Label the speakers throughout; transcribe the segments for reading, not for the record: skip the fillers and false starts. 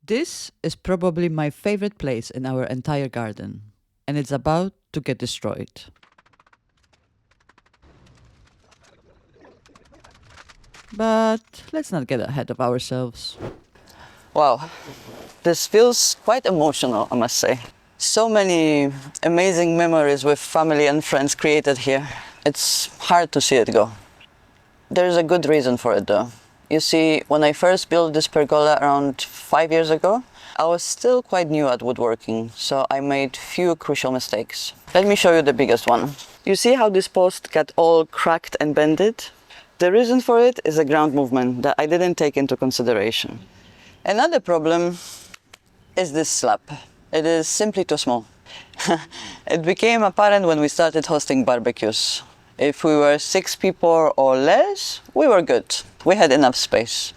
Speaker 1: This is probably my favorite place in our entire garden, and it's about to get destroyed. But let's not get ahead of ourselves.
Speaker 2: Wow, this feels quite emotional, I must say. So many amazing memories with family and friends created here. It's hard to see it go. There's a good reason for it though. You see, when I first built this pergola around 5 years ago, I was still quite new at woodworking, so I made few crucial mistakes. Let me show you the biggest one. You see how this post got all cracked and bended? The reason for it is a ground movement that I didn't take into consideration. Another problem is this slab. It is simply too small. It became apparent when we started hosting barbecues. If we were 6 people or less, we were good. We had enough space.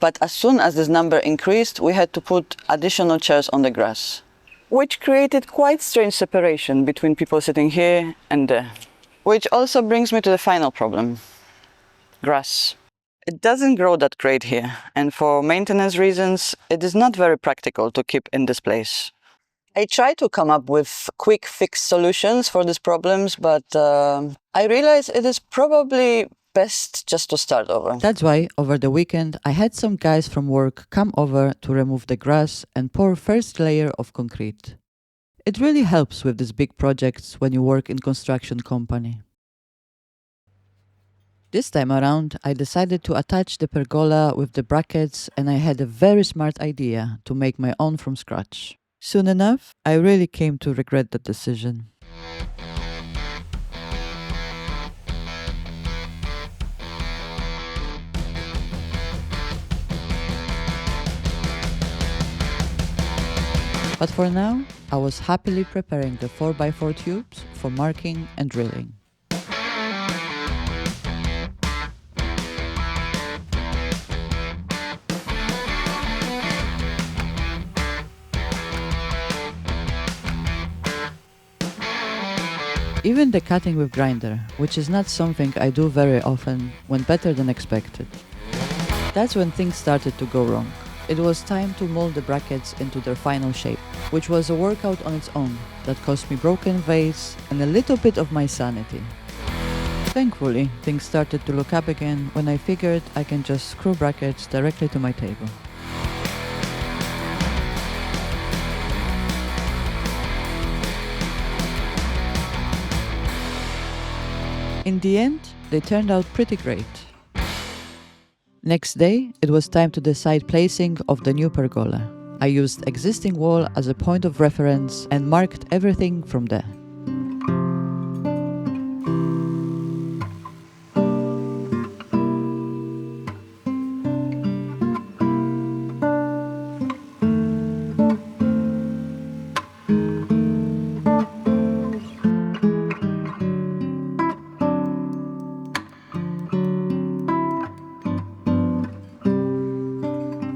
Speaker 2: But as soon as this number increased, we had to put additional chairs on the grass, which created quite strange separation between people sitting here and there. Which also brings me to the final problem. Grass. It doesn't grow that great here, and for maintenance reasons, it is not very practical to keep in this place. I tried to come up with quick fix solutions for these problems, but I realized it is probably best just to start over.
Speaker 1: That's why, over the weekend, I had some guys from work come over to remove the grass and pour first layer of concrete. It really helps with these big projects when you work in construction company. This time around, I decided to attach the pergola with the brackets, and I had a very smart idea to make my own from scratch. Soon enough, I really came to regret that decision. But for now, I was happily preparing the 4x4 tubes for marking and drilling. Even the cutting with grinder, which is not something I do very often, went better than expected. That's when things started to go wrong. It was time to mold the brackets into their final shape, which was a workout on its own that cost me broken vase and a little bit of my sanity. Thankfully, things started to look up again when I figured I can just screw brackets directly to my table. In the end, they turned out pretty great. Next day, it was time to decide placing of the new pergola. I used existing wall as a point of reference and marked everything from there.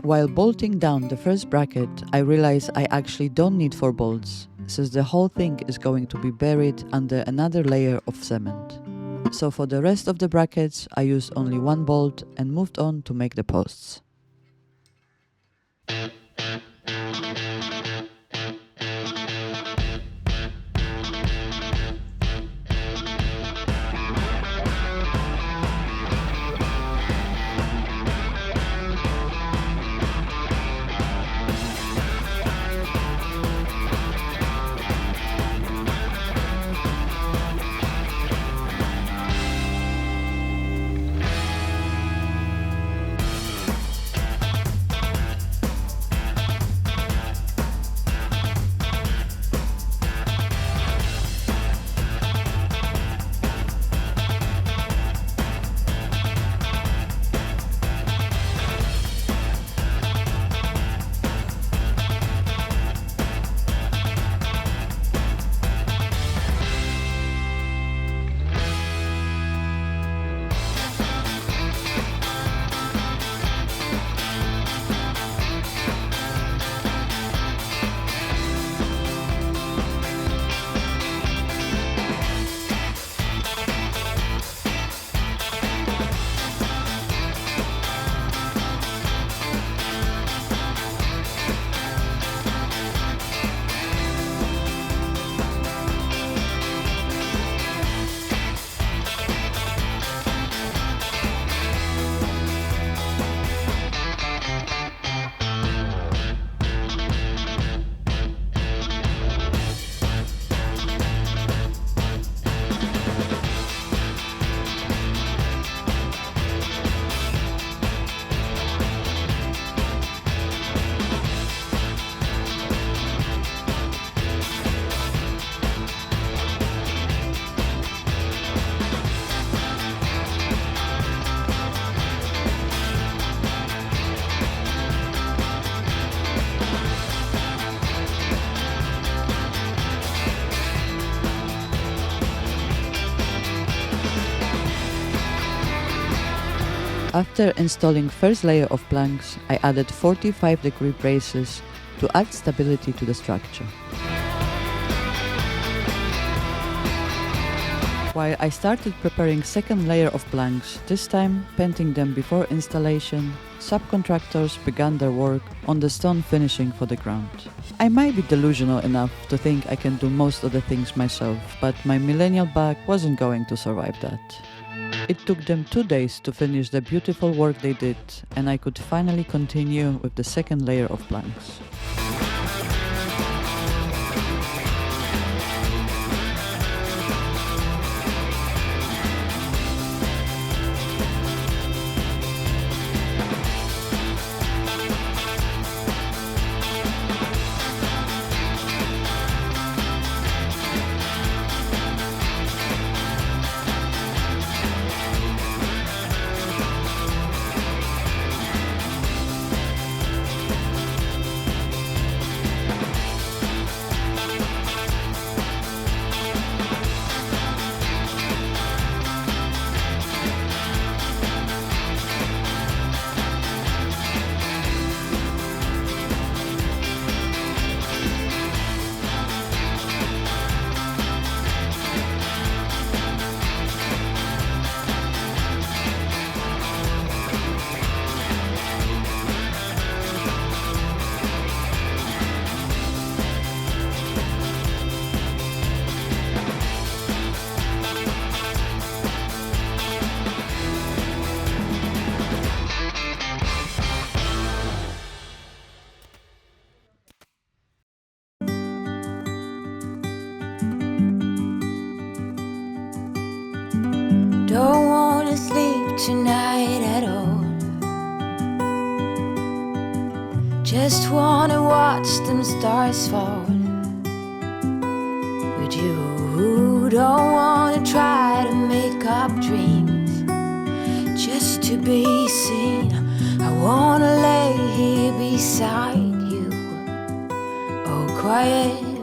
Speaker 1: While bolting down the first bracket, I realized I actually don't need 4 bolts, since the whole thing is going to be buried under another layer of cement. So for the rest of the brackets, I used only 1 bolt and moved on to make the posts. After installing first layer of planks, I added 45-degree braces to add stability to the structure. While I started preparing second layer of planks, this time painting them before installation, subcontractors began their work on the stone finishing for the ground. I might be delusional enough to think I can do most of the things myself, but my millennial back wasn't going to survive that. It took them 2 days to finish the beautiful work they did, and I could finally continue with the second layer of planks.
Speaker 3: Don't wanna sleep tonight at all. Just wanna watch them stars fall with you. Don't wanna try to make up dreams just to be seen. I wanna lay here beside you, all quiet